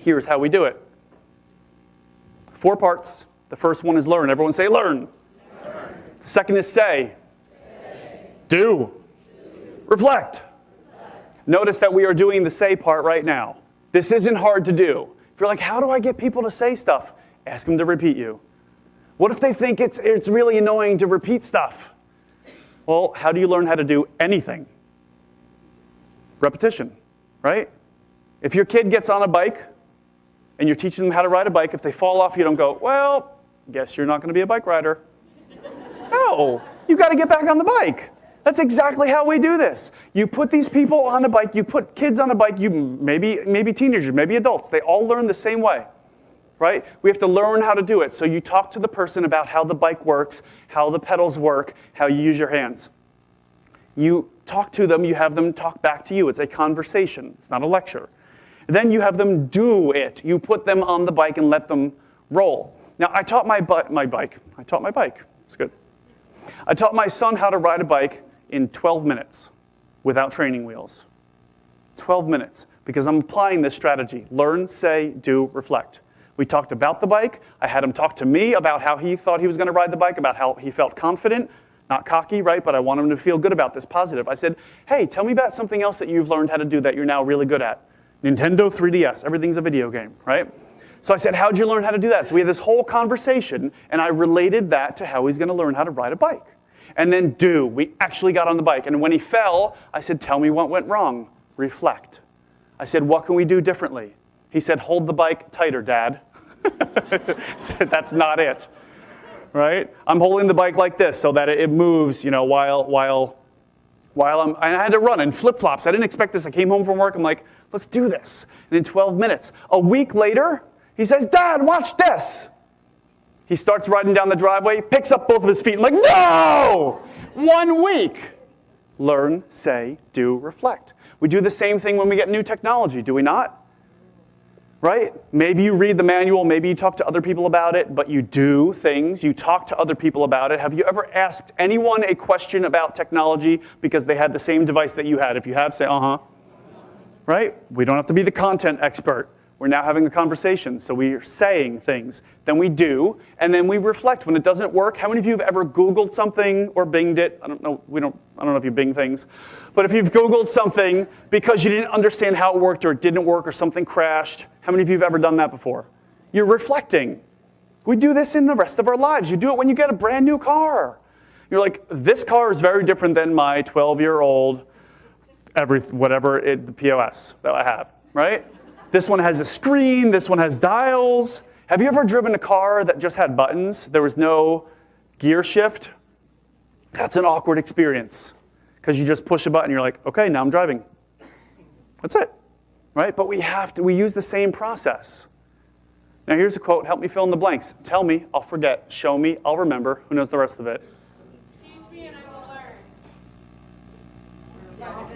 Here's how we do it. 4 parts. The first one is learn. Everyone say learn. Learn. The second is say. Do. Reflect. Notice that we are doing the say part right now. This isn't hard to do. If you're like, how do I get people to say stuff? Ask them to repeat you. What if they think it's really annoying to repeat stuff? Well, how do you learn how to do anything? Repetition, right? If your kid gets on a bike and you're teaching them how to ride a bike, if they fall off, you don't go, well, guess you're not going to be a bike rider. No, you got to get back on the bike. That's exactly how we do this. You put these people on a bike, you put kids on a bike, maybe teenagers, maybe adults. They all learn the same way, right? We have to learn how to do it. So you talk to the person about how the bike works, how the pedals work, how you use your hands. You talk to them, you have them talk back to you. It's a conversation. It's not a lecture. Then you have them do it. You put them on the bike and let them roll. Now, I taught my bike. It's good. I taught my son how to ride a bike in 12 minutes without training wheels. 12 minutes, because I'm applying this strategy. Learn, say, do, reflect. We talked about the bike. I had him talk to me about how he thought he was going to ride the bike, about how he felt confident, not cocky, right? But I want him to feel good about this, positive. I said, hey, tell me about something else that you've learned how to do that you're now really good at. Nintendo 3DS, everything's a video game, right? So I said, how'd you learn how to do that? So we had this whole conversation, and I related that to how he's going to learn how to ride a bike. And then do. We actually got on the bike. And when he fell, I said, tell me what went wrong. Reflect. I said, what can we do differently? He said, hold the bike tighter, Dad. I said, that's not it. Right? I'm holding the bike like this so that it moves, while and I had to run in flip-flops. I didn't expect this. I came home from work. I'm like, let's do this. And in 12 minutes, a week later, he says, Dad, watch this. He starts riding down the driveway, picks up both of his feet. I'm like, no! 1 week. Learn, say, do, reflect. We do the same thing when we get new technology, do we not? Right? Maybe you read the manual, maybe you talk to other people about it, but you do things, you talk to other people about it. Have you ever asked anyone a question about technology because they had the same device that you had? If you have, say, uh-huh. Right? We don't have to be the content expert. We're now having a conversation, so we're saying things. Then we do, and then we reflect. When it doesn't work, how many of you have ever Googled something or Binged it? I don't know if you Bing things. But if you've Googled something because you didn't understand how it worked or it didn't work or something crashed, how many of you have ever done that before? You're reflecting. We do this in the rest of our lives. You do it when you get a brand new car. You're like, this car is very different than my 12-year-old, the POS that I have, right? This one has a screen, this one has dials. Have you ever driven a car that just had buttons? There was no gear shift? That's an awkward experience because you just push a button, you're like, okay, now I'm driving. That's it, right? But we use the same process. Now here's a quote, help me fill in the blanks. Tell me, I'll forget. Show me, I'll remember. Who knows the rest of it? Teach me and I will learn. Involve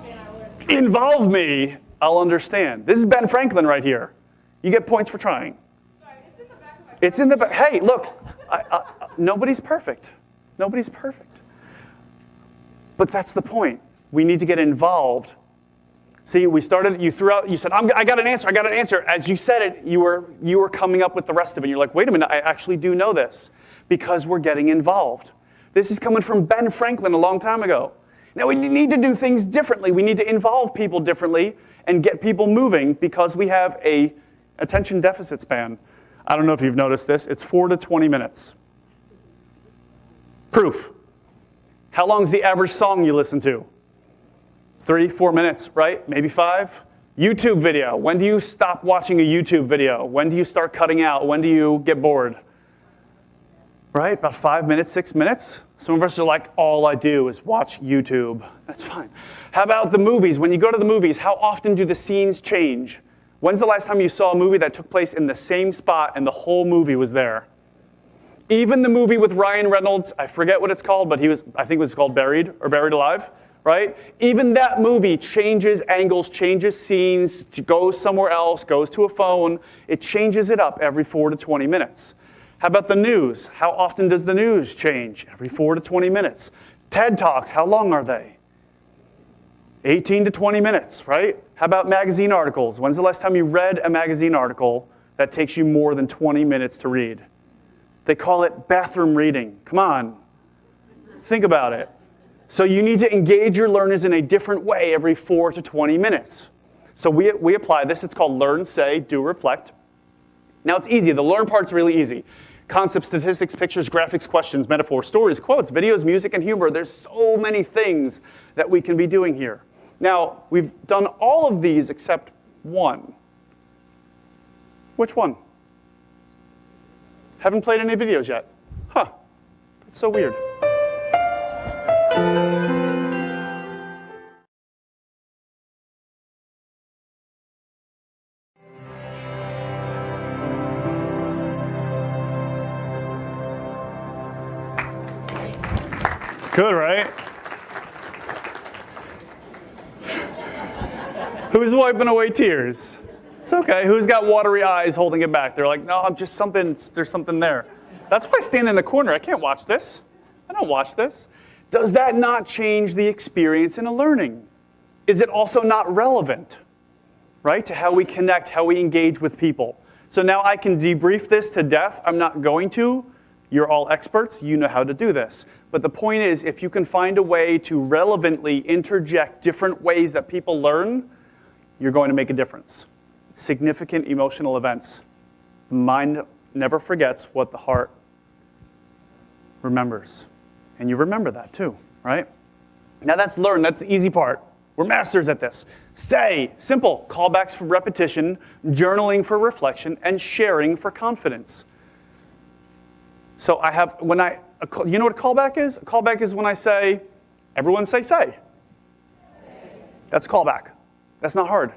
me and I will learn. Involve me. I'll understand. This is Ben Franklin right here. You get points for trying. Sorry, it's in the back of my It's in the back. Hey, look, nobody's perfect. Nobody's perfect. But that's the point. We need to get involved. See, you said, I got an answer. As you said it, you were coming up with the rest of it. You're like, wait a minute, I actually do know this. Because we're getting involved. This is coming from Ben Franklin a long time ago. Now, we need to do things differently. We need to involve people differently and get people moving because we have a attention deficit span. I don't know if you've noticed this. It's 4 to 20 minutes. Proof. How long is the average song you listen to? 3, 4 minutes, right? Maybe 5. YouTube video. When do you stop watching a YouTube video? When do you start cutting out? When do you get bored? Right? About 5 minutes, 6 minutes. Some of us are like, all I do is watch YouTube. That's fine. How about the movies? When you go to the movies, how often do the scenes change? When's the last time you saw a movie that took place in the same spot and the whole movie was there? Even the movie with Ryan Reynolds, I forget what it's called, but I think it was called Buried or Buried Alive, right? Even that movie changes angles, changes scenes, goes somewhere else, goes to a phone. It changes it up every 4 to 20 minutes. How about the news? How often does the news change? Every 4 to 20 minutes. TED Talks, how long are they? 18 to 20 minutes, right? How about magazine articles? When's the last time you read a magazine article that takes you more than 20 minutes to read? They call it bathroom reading. Come on. Think about it. So you need to engage your learners in a different way every 4 to 20 minutes. So we apply this. It's called learn, say, do, reflect. Now it's easy. The learn part's really easy. Concepts, statistics, pictures, graphics, questions, metaphors, stories, quotes, videos, music, and humor. There's so many things that we can be doing here. Now, we've done all of these except one. Which one? Haven't played any videos yet. Huh. That's so weird. It's good, right? Who's wiping away tears? It's okay. Who's got watery eyes holding it back? They're like, no, I'm just something, there's something there. That's why I stand in the corner. I can't watch this. I don't watch this. Does that not change the experience in a learning? Is it also not relevant, right, to how we connect, how we engage with people? So now I can debrief this to death. I'm not going to. You're all experts. You know how to do this. But the point is, if you can find a way to relevantly interject different ways that people learn, you're going to make a difference. Significant emotional events. The mind never forgets what the heart remembers. And you remember that too, right? Now that's learn. That's the easy part. We're masters at this. Say, simple, callbacks for repetition, journaling for reflection, and sharing for confidence. So I have, you know what a callback is? A callback is when I say, everyone say. That's a callback. That's not hard.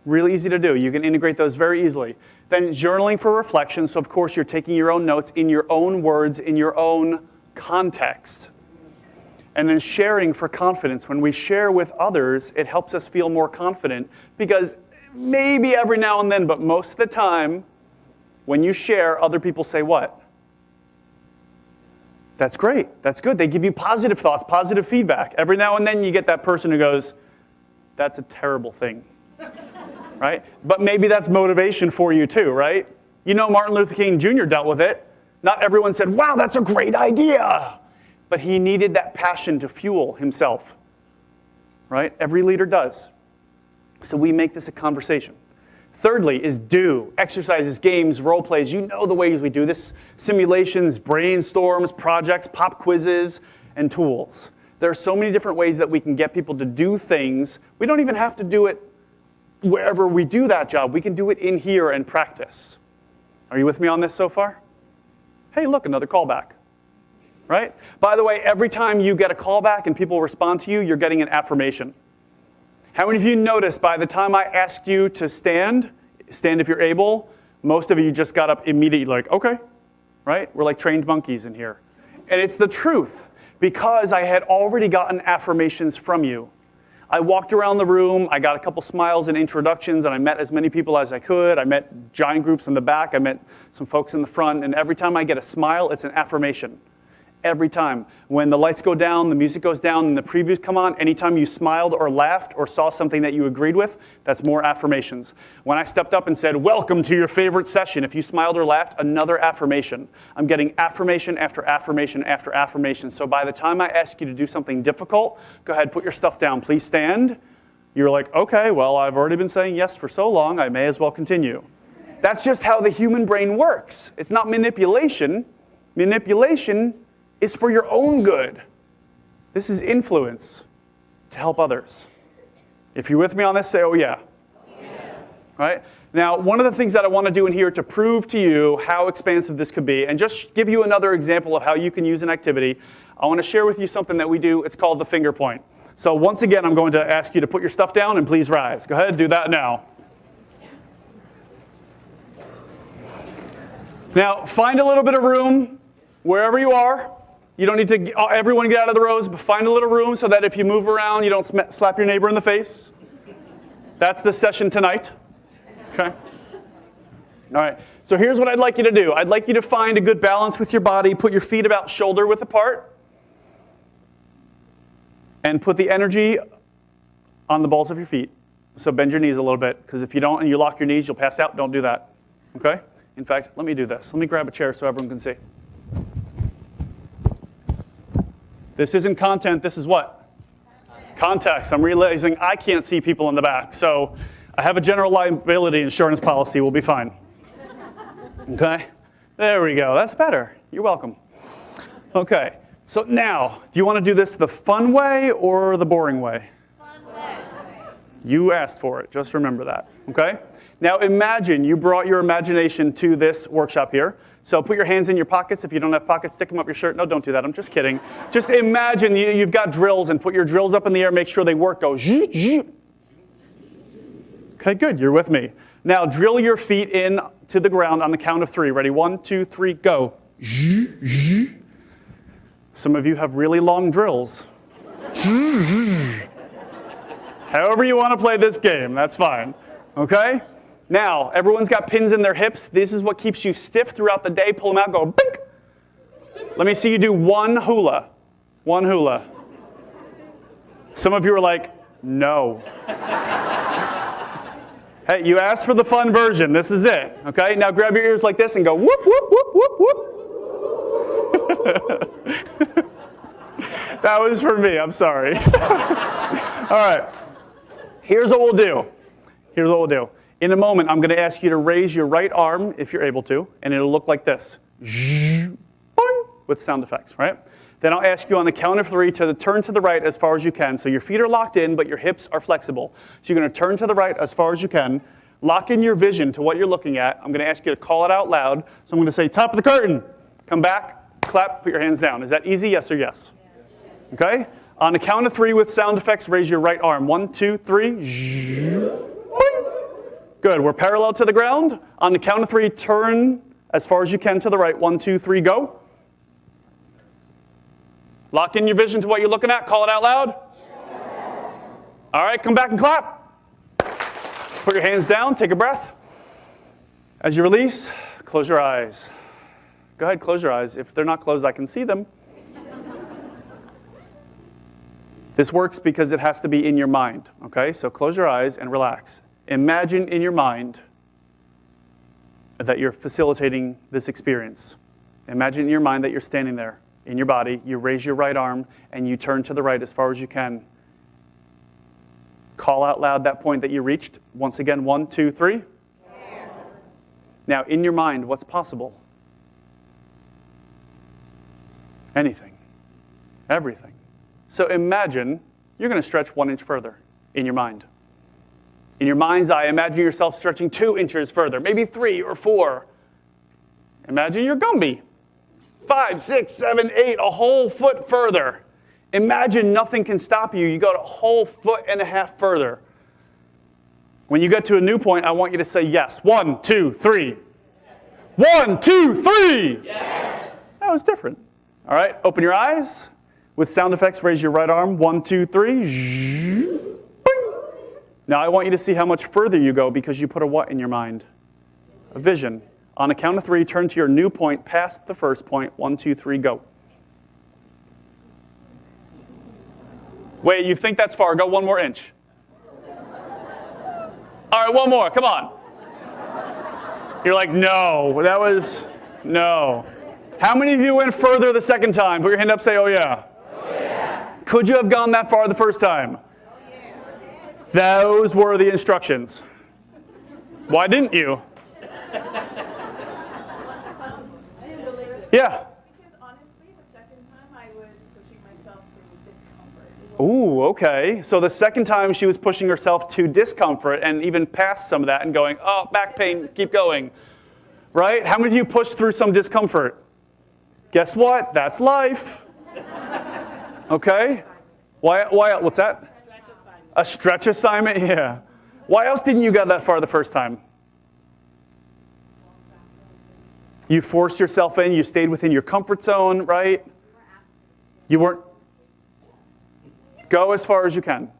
Really easy to do. You can integrate those very easily. Then journaling for reflection. So of course you're taking your own notes in your own words, in your own context. And then sharing for confidence. When we share with others, it helps us feel more confident because maybe every now and then, but most of the time, when you share, other people say what? That's great. That's good. They give you positive thoughts, positive feedback. Every now and then you get that person who goes, that's a terrible thing, right? But maybe that's motivation for you too, right? You know Martin Luther King Jr. dealt with it. Not everyone said, wow, that's a great idea. But he needed that passion to fuel himself, right? Every leader does. So we make this a conversation. Thirdly is do. Exercises, games, role plays. You know the ways we do this. Simulations, brainstorms, projects, pop quizzes, and tools. There are so many different ways that we can get people to do things. We don't even have to do it wherever we do that job. We can do it in here and practice. Are you with me on this so far? Hey, look, another callback. Right? By the way, every time you get a callback and people respond to you, you're getting an affirmation. How many of you noticed by the time I asked you to stand if you're able, most of you just got up immediately like, okay, right? We're like trained monkeys in here. And it's the truth because I had already gotten affirmations from you. I walked around the room, I got a couple smiles and introductions, and I met as many people as I could. I met giant groups in the back, I met some folks in the front, and every time I get a smile, it's an affirmation. Every time. When the lights go down, the music goes down, and the previews come on, anytime you smiled or laughed or saw something that you agreed with, that's more affirmations. When I stepped up and said, welcome to your favorite session, if you smiled or laughed, another affirmation. I'm getting affirmation after affirmation after affirmation. So by the time I ask you to do something difficult, go ahead, put your stuff down, please stand. You're like, okay, well, I've already been saying yes for so long, I may as well continue. That's just how the human brain works. It's not manipulation. Manipulation is for your own good. This is influence to help others. If you're with me on this, say, oh yeah. Yeah. Right? Now, one of the things that I want to do in here to prove to you how expansive this could be, and just give you another example of how you can use an activity, I want to share with you something that we do. It's called the finger point. So once again, I'm going to ask you to put your stuff down and please rise. Go ahead and do that now. Now, find a little bit of room wherever you are. You don't need to everyone get out of the rows, but find a little room so that if you move around, you don't slap your neighbor in the face. That's the session tonight. Okay? All right. So here's what I'd like you to do. I'd like you to find a good balance with your body. Put your feet about shoulder width apart. And put the energy on the balls of your feet. So bend your knees a little bit, because if you don't and you lock your knees, you'll pass out. Don't do that, okay? In fact, let me do this. Let me grab a chair so everyone can see. This isn't content, this is what? Context. I'm realizing I can't see people in the back, so I have a general liability insurance policy. We'll be fine. Okay? There we go. That's better. You're welcome. Okay. So now, do you want to do this the fun way or the boring way? Fun way. You asked for it. Just remember that. Okay? Now imagine you brought your imagination to this workshop here. So put your hands in your pockets. If you don't have pockets, stick them up your shirt. No, don't do that. I'm just kidding. Just imagine you've got drills and put your drills up in the air. Make sure they work. Go zzz, zzz. Okay, good. You're with me. Now drill your feet in to the ground on the count of 3. Ready? 1, 2, 3, go. Zzz, zzz. Some of you have really long drills. However you want to play this game, that's fine. Okay? Now, everyone's got pins in their hips. This is what keeps you stiff throughout the day. Pull them out, go bink. Let me see you do one hula. One hula. Some of you are like, no. Hey, you asked for the fun version. This is it. Okay? Now grab your ears like this and go whoop, whoop, whoop, whoop, whoop. That was for me. I'm sorry. All right. Here's what we'll do. Here's what we'll do. In a moment, I'm going to ask you to raise your right arm, if you're able to, and it'll look like this. With sound effects, right? Then I'll ask you on the count of 3 to turn to the right as far as you can. So your feet are locked in, but your hips are flexible. So you're going to turn to the right as far as you can. Lock in your vision to what you're looking at. I'm going to ask you to call it out loud. So I'm going to say, top of the curtain. Come back, clap, put your hands down. Is that easy, yes or yes? Okay? On the count of 3 with sound effects, raise your right arm. 1, 2, 3. Good. We're parallel to the ground. On the count of 3, turn as far as you can to the right. 1, 2, 3, go. Lock in your vision to what you're looking at. Call it out loud. All right, come back and clap. Put your hands down. Take a breath. As you release, close your eyes. Go ahead, close your eyes. If they're not closed, I can see them. This works because it has to be in your mind. Okay, so close your eyes and relax. Imagine in your mind that you're facilitating this experience. Imagine in your mind that you're standing there in your body. You raise your right arm and you turn to the right as far as you can. Call out loud that point that you reached. Once again, 1, 2, 3. Yeah. Now, in your mind, what's possible? Anything. Everything. So imagine you're going to stretch 1 inch further in your mind. In your mind's eye, imagine yourself stretching 2 inches further, maybe 3 or 4. Imagine you're Gumby. 5, 6, 7, 8, a whole foot further. Imagine nothing can stop you. You go a whole foot and a half further. When you get to a new point, I want you to say yes. 1, 2, 3. 1, 2, 3. Yes. That was different. All right, open your eyes. With sound effects, raise your right arm. 1, 2, 3. Now I want you to see how much further you go because you put a what in your mind? A vision. On a count of 3, turn to your new point past the first point. 1, 2, 3, go. Wait, you think that's far? Go 1 more inch. All right, 1 more. Come on. You're like, no, that was, no. How many of you went further the second time? Put your hand up, say, oh yeah. Oh, yeah. Could you have gone that far the first time? Those were the instructions. Why didn't you? Yeah. Because honestly, the second time I was pushing myself to discomfort. Ooh, okay. So the second time she was pushing herself to discomfort and even past some of that and going, oh, back pain, keep going. Right? How many of you pushed through some discomfort? Guess what? That's life. Okay? Why, what's that? A stretch assignment? Yeah. Why else didn't you get that far the first time? You forced yourself in. You stayed within your comfort zone, right? You weren't. Go as far as you can.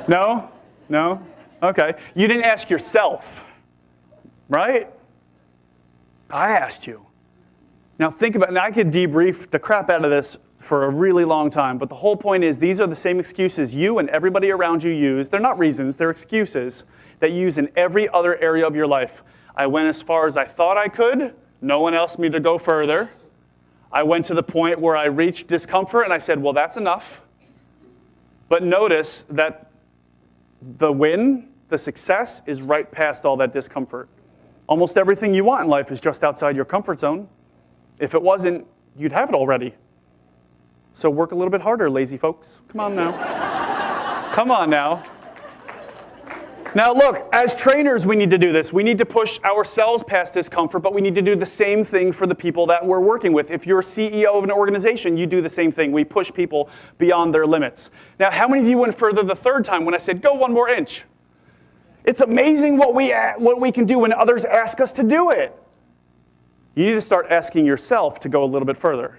No? No? Okay. You didn't ask yourself, right? I asked you. Now think about it. Now I could debrief the crap out of this for a really long time. But the whole point is these are the same excuses you and everybody around you use. They're not reasons, they're excuses that you use in every other area of your life. I went as far as I thought I could. No one asked me to go further. I went to the point where I reached discomfort and I said, well, that's enough. But notice that the win, the success, is right past all that discomfort. Almost everything you want in life is just outside your comfort zone. If it wasn't, you'd have it already. So work a little bit harder, lazy folks. Come on now. Come on now. Now look, as trainers, we need to do this. We need to push ourselves past discomfort, but we need to do the same thing for the people that we're working with. If you're a CEO of an organization, you do the same thing. We push people beyond their limits. Now, how many of you went further the third time when I said, go 1 more inch? It's amazing what we can do when others ask us to do it. You need to start asking yourself to go a little bit further.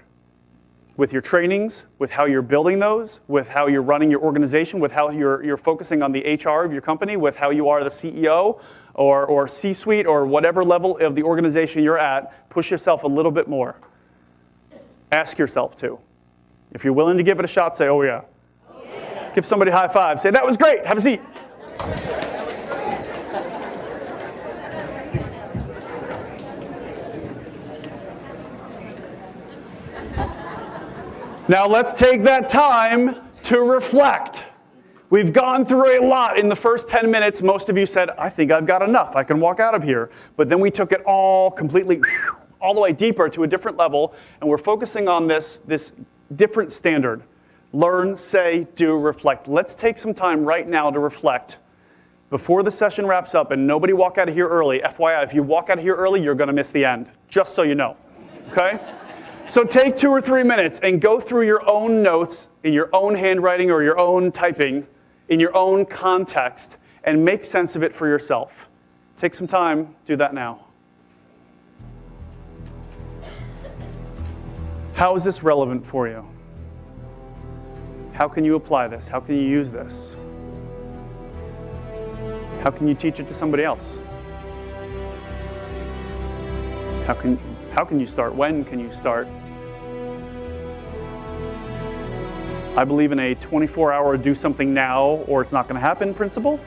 With your trainings, with how you're building those, with how you're running your organization, with how you're focusing on the HR of your company, with how you are the CEO or C-suite or whatever level of the organization you're at, push yourself a little bit more. Ask yourself to. If you're willing to give it a shot, say, oh yeah. Oh, yeah. Give somebody a high five. Say, that was great. Have a seat. Now let's take that time to reflect. We've gone through a lot in the first 10 minutes. Most of you said, I think I've got enough. I can walk out of here. But then we took it all completely, all the way deeper to a different level, and we're focusing on this different standard. Learn, say, do, reflect. Let's take some time right now to reflect before the session wraps up, and nobody walk out of here early. FYI, if you walk out of here early, you're going to miss the end, just so you know, okay? So take 2 or 3 minutes and go through your own notes in your own handwriting or your own typing in your own context and make sense of it for yourself. Take some time, do that now. How is this relevant for you? How can you apply this? How can you use this? How can you teach it to somebody else? How can you start? When can you start? I believe in a 24-hour do something now or it's not going to happen principle.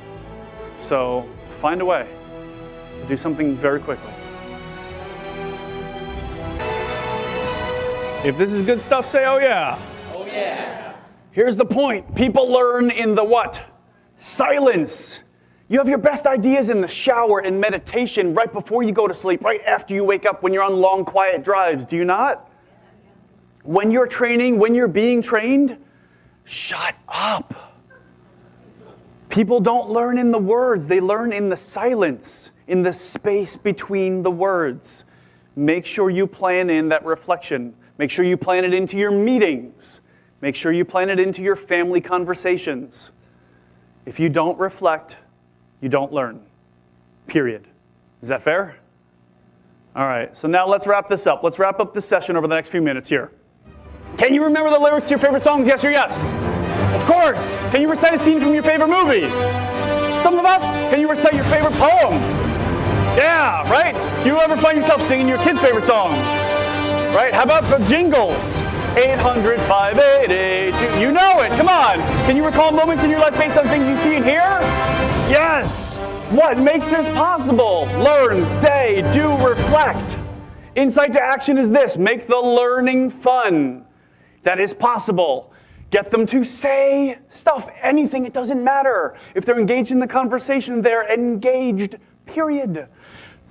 So find a way to do something very quickly. If this is good stuff, say, oh yeah. Oh yeah. Here's the point. People learn in the what? Silence. You have your best ideas in the shower, in meditation, right before you go to sleep, right after you wake up, when you're on long, quiet drives. Do you not? When you're training, when you're being trained, shut up. People don't learn in the words. They learn in the silence, in the space between the words. Make sure you plan in that reflection. Make sure you plan it into your meetings. Make sure you plan it into your family conversations. If you don't reflect, you don't learn. Period. Is that fair? All right, so now let's wrap this up. Let's wrap up this session over the next few minutes here. Can you remember the lyrics to your favorite songs, yes or yes? Of course. Can you recite a scene from your favorite movie? Some of us, can you recite your favorite poem? Yeah, right? Do you ever find yourself singing your kid's favorite song? Right? How about the jingles? 800-5882. You know it. Come on. Can you recall moments in your life based on things you see and hear? Yes. What makes this possible? Learn, say, do, reflect. Insight to action is this. Make the learning fun. That is possible. Get them to say stuff, anything, it doesn't matter. If they're engaged in the conversation, they're engaged, period.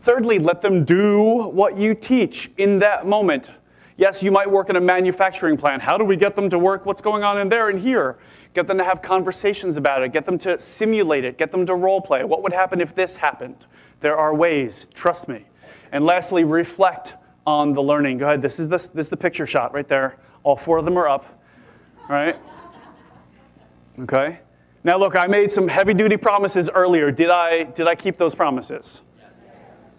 Thirdly, let them do what you teach in that moment. Yes, you might work in a manufacturing plant. How do we get them to work what's going on in there and here? Get them to have conversations about it. Get them to simulate it. Get them to role play. What would happen if this happened? There are ways, trust me. And lastly, reflect on the learning. Go ahead, this is the picture shot right there. All 4 of them are up, all right? Okay. Now look, I made some heavy-duty promises earlier. Did I keep those promises? Yes.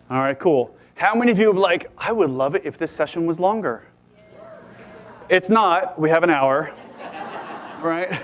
All right, cool. How many of you would be like, I would love it if this session was longer? It's not. We have an hour, right?